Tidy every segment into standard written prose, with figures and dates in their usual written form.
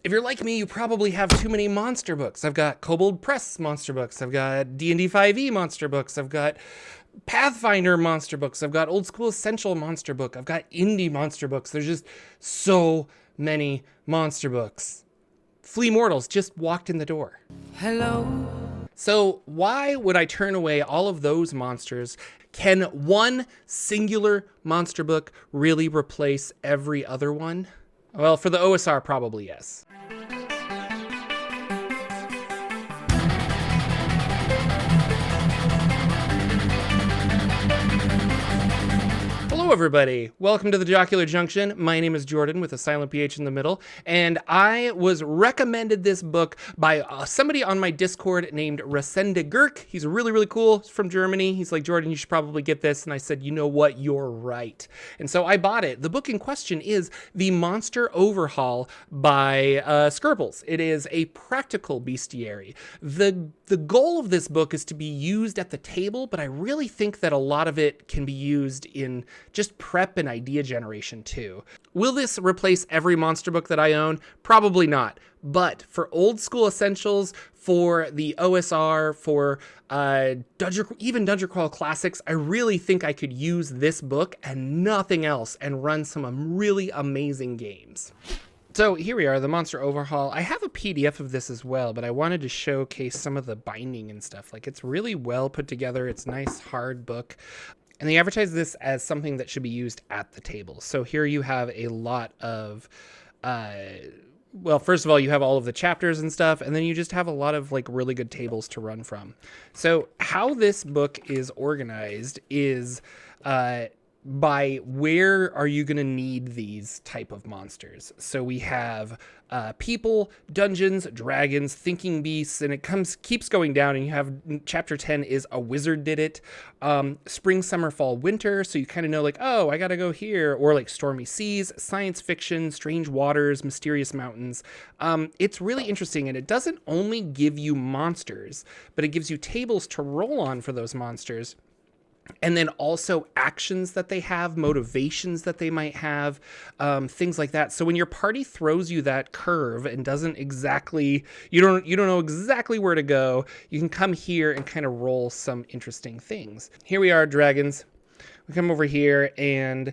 If you're like me, you probably have too many monster books. I've got Kobold Press monster books. I've got D&D 5e monster books. I've got Pathfinder monster books. I've got Old School Essential monster book. I've got indie monster books. There's just so many monster books. Flea Mortals just walked in the door. Hello. So why would I turn away all of those monsters? Can one singular monster book really replace every other one? Well, for the OSR, probably yes. Hello, everybody. Welcome to the Jocular Junction. My name is Jordan with a silent PH in the middle, and I was recommended this book by somebody on my Discord named Resende Gurk. He's really, really cool. He's from Germany. He's like, Jordan, you should probably get this. And I said, you know what? You're right. And so I bought it. The book in question is The Monster Overhaul by Scribbles. It is a practical bestiary. The goal of this book is to be used at the table, but I really think that a lot of it can be used in just prep and idea generation too. Will this replace every monster book that I own? Probably not. But for old school essentials, for the OSR, for even Dungeon Crawl Classics, I really think I could use this book and nothing else and run some really amazing games. So here we are, the Monster Overhaul. I have a PDF of this as well, but I wanted to showcase some of the binding and stuff. Like, it's really well put together. It's a nice, hard book. And they advertise this as something that should be used at the table. So here you have a lot of, well, first of all, you have all of the chapters and stuff, and then you just have a lot of like really good tables to run from. So how this book is organized is by where are you going to need these type of monsters. So we have people, dungeons, dragons, thinking beasts, and it keeps going down, and you have chapter 10 is a wizard did it. Spring, summer, fall, winter, so you kind of know like, oh, I gotta go here, or like stormy seas, science fiction, strange waters, mysterious mountains. It's really interesting, and it doesn't only give you monsters, but it gives you tables to roll on for those monsters. And then also actions that they have, motivations that they might have, things like that. So when your party throws you that curve and doesn't exactly, you don't know exactly where to go, you can come here and kind of roll some interesting things. Here we are, dragons. We come over here and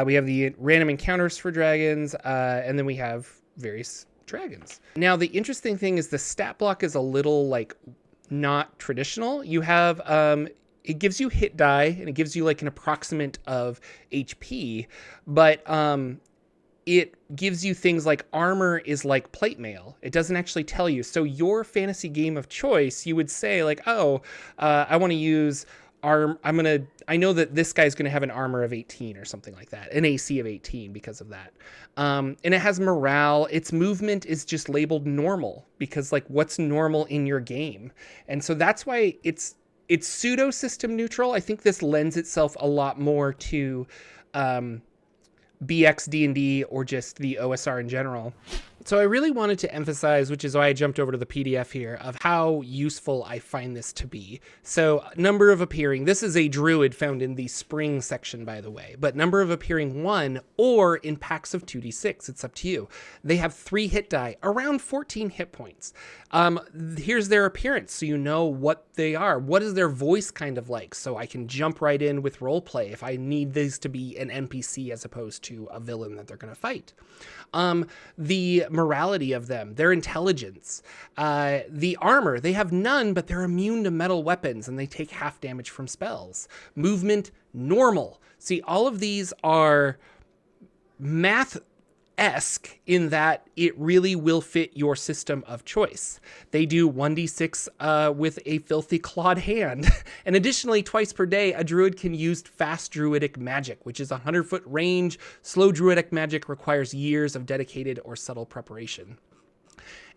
we have the random encounters for dragons, and then we have various dragons. Now, the interesting thing is the stat block is a little like not traditional. You have it gives you hit die, and it gives you like an approximate of HP, but it gives you things like armor is like plate mail. It doesn't actually tell you. So your fantasy game of choice, you would say like, oh, I want to use I know that this guy's going to have an armor of 18 or something like that, an AC of 18 because of that. And it has morale. Its movement is just labeled normal because like what's normal in your game. And so that's why it's pseudo system neutral. I think this lends itself a lot more to BX D&D or just the OSR in general. So I really wanted to emphasize, which is why I jumped over to the PDF here, of how useful I find this to be. So number of appearing, this is a druid found in the spring section, by the way, but number of appearing 1 or in packs of 2d6, it's up to you. They have 3 hit die, around 14 hit points. Here's their appearance, so you know what they are. What is their voice kind of like? So I can jump right in with roleplay if I need these to be an NPC as opposed to a villain that they're going to fight. The morality of them, their intelligence, the armor, they have none, but they're immune to metal weapons and they take half damage from spells. Movement, normal. See, all of these are math-esque in that it really will fit your system of choice. They do 1d6 with a filthy clawed hand. And additionally, twice per day, a druid can use fast druidic magic, which is 100-foot range. Slow druidic magic requires years of dedicated or subtle preparation.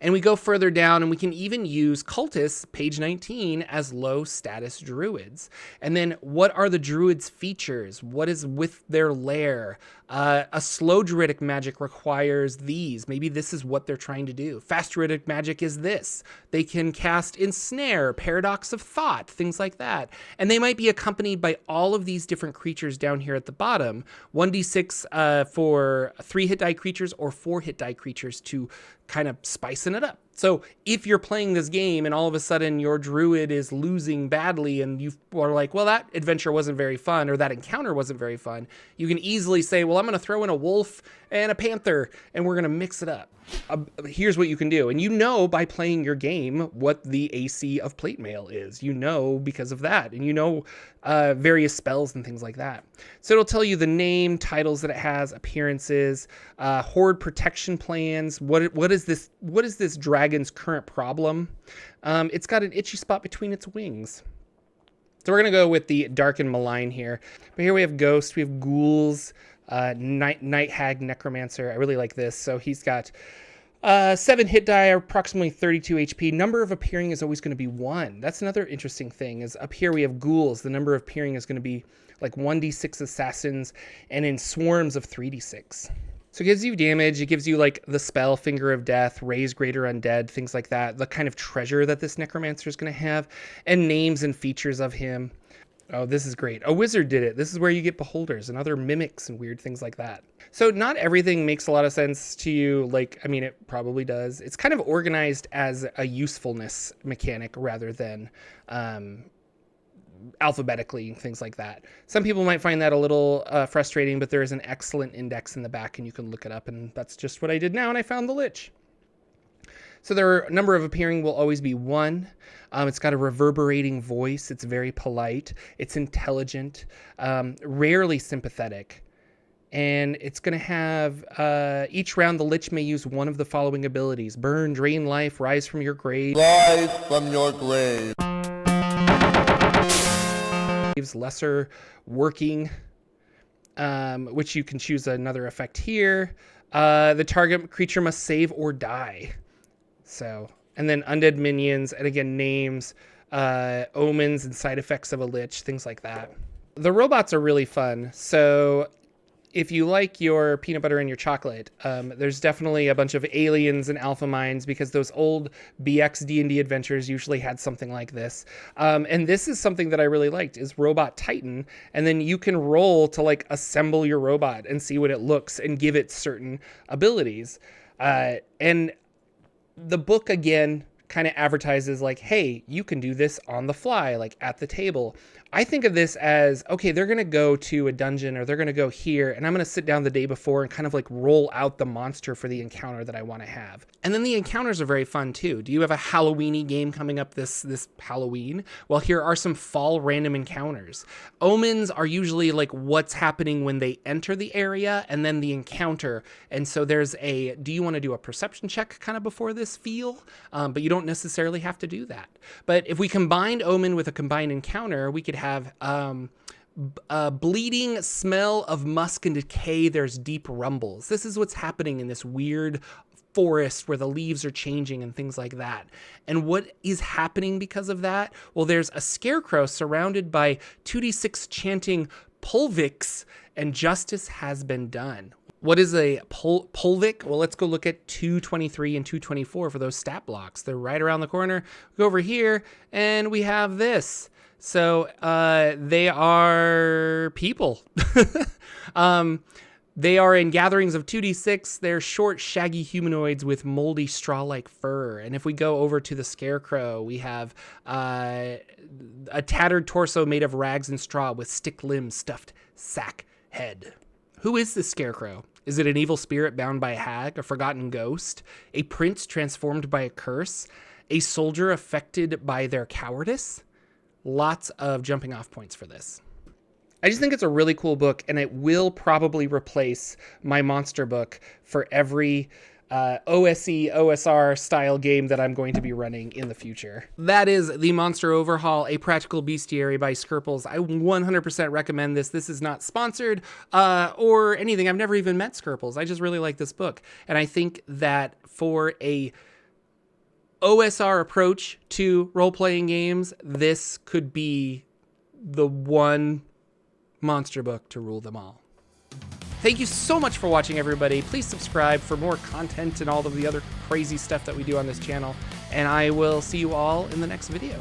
And we go further down, and we can even use cultists, page 19, as low status druids. And then what are the druids' features? What is with their lair? A slow druidic magic requires these. Maybe this is what they're trying to do. Fast druidic magic is this. They can cast Ensnare, Paradox of Thought, things like that. And they might be accompanied by all of these different creatures down here at the bottom. 1d6 for 3 hit die creatures or 4 hit die creatures to kind of spicing it up. So if you're playing this game and all of a sudden your druid is losing badly and you are like, well, that adventure wasn't very fun, or that encounter wasn't very fun, you can easily say, well, I'm going to throw in a wolf and a panther and we're going to mix it up. Here's what you can do. And you know, by playing your game, what the AC of plate mail is, you know, because of that, and you know, various spells and things like that. So it'll tell you the name, titles that it has, appearances, horde protection plans. What is this dragon's current problem? It's got an itchy spot between its wings. So we're going to go with the dark and malign here. But here we have ghosts, we have ghouls, night hag, necromancer. I really like this. So he's got 7 hit die, approximately 32 HP. Number of appearing is always going to be 1. That's another interesting thing, is up here we have ghouls. The number of appearing is going to be like 1d6 assassins, and in swarms of 3d6. So it gives you damage. It gives you like the spell Finger of Death, Raise Greater Undead, things like that. The kind of treasure that this necromancer is going to have, and names and features of him. Oh, this is great. A wizard did it. This is where you get beholders and other mimics and weird things like that. So not everything makes a lot of sense to you. Like, I mean, it probably does. It's kind of organized as a usefulness mechanic rather than alphabetically, things like that. Some people might find that a little frustrating, but there is an excellent index in the back and you can look it up. And that's just what I did now. And I found the lich. So their number of appearing will always be 1. It's got a reverberating voice. It's very polite. It's intelligent, rarely sympathetic. And it's going to have, each round the lich may use one of the following abilities: burn, drain life, rise from your grave. Rise from your grave. Lesser working, which you can choose another effect here. The target creature must save or die. So, and then undead minions, and again, names, omens and side effects of a lich, things like that. The robots are really fun. So if you like your peanut butter and your chocolate, there's definitely a bunch of aliens and alpha minds, because those old BX D&D adventures usually had something like this. And this is something that I really liked, is Robot Titan. And then you can roll to like assemble your robot and see what it looks and give it certain abilities. And the book, again, kind of advertises like, hey, you can do this on the fly, like at the table. I think of this as, okay, they're going to go to a dungeon, or they're going to go here, and I'm going to sit down the day before and kind of like roll out the monster for the encounter that I want to have. And then the encounters are very fun too. Do you have a Halloween-y game coming up this Halloween? Well, here are some fall random encounters. Omens are usually like what's happening when they enter the area, and then the encounter. And so there's a, do you want to do a perception check kind of before this feel? But you don't necessarily have to do that. But if we combined Omen with a combined encounter, we could have bleeding, smell of musk and decay, there's deep rumbles. This is what's happening in this weird forest where the leaves are changing and things like that. And what is happening because of that? Well, there's a scarecrow surrounded by 2d6 chanting Pulvix, and justice has been done. What is a Pulvic? Well, let's go look at 223 and 224 for those stat blocks. They're right around the corner. We go over here and we have this. So they are people. They are in gatherings of 2d6. They're short, shaggy humanoids with moldy straw-like fur. And if we go over to the scarecrow, we have a tattered torso made of rags and straw with stick limbs, stuffed sack head. Who is this scarecrow? Is it an evil spirit bound by a hag, a forgotten ghost, a prince transformed by a curse, a soldier affected by their cowardice? Lots of jumping off points for this. I just think it's a really cool book, and it will probably replace my monster book for every OSR style game that I'm going to be running in the future. That is the Monster Overhaul, a practical bestiary by Skirples. I 100% recommend this. This is not sponsored or anything. I've never even met Skirples. I just really like this book. And I think that for a OSR approach to role-playing games, this could be the one monster book to rule them all. Thank you so much for watching, everybody. Please subscribe for more content and all of the other crazy stuff that we do on this channel. And I will see you all in the next video.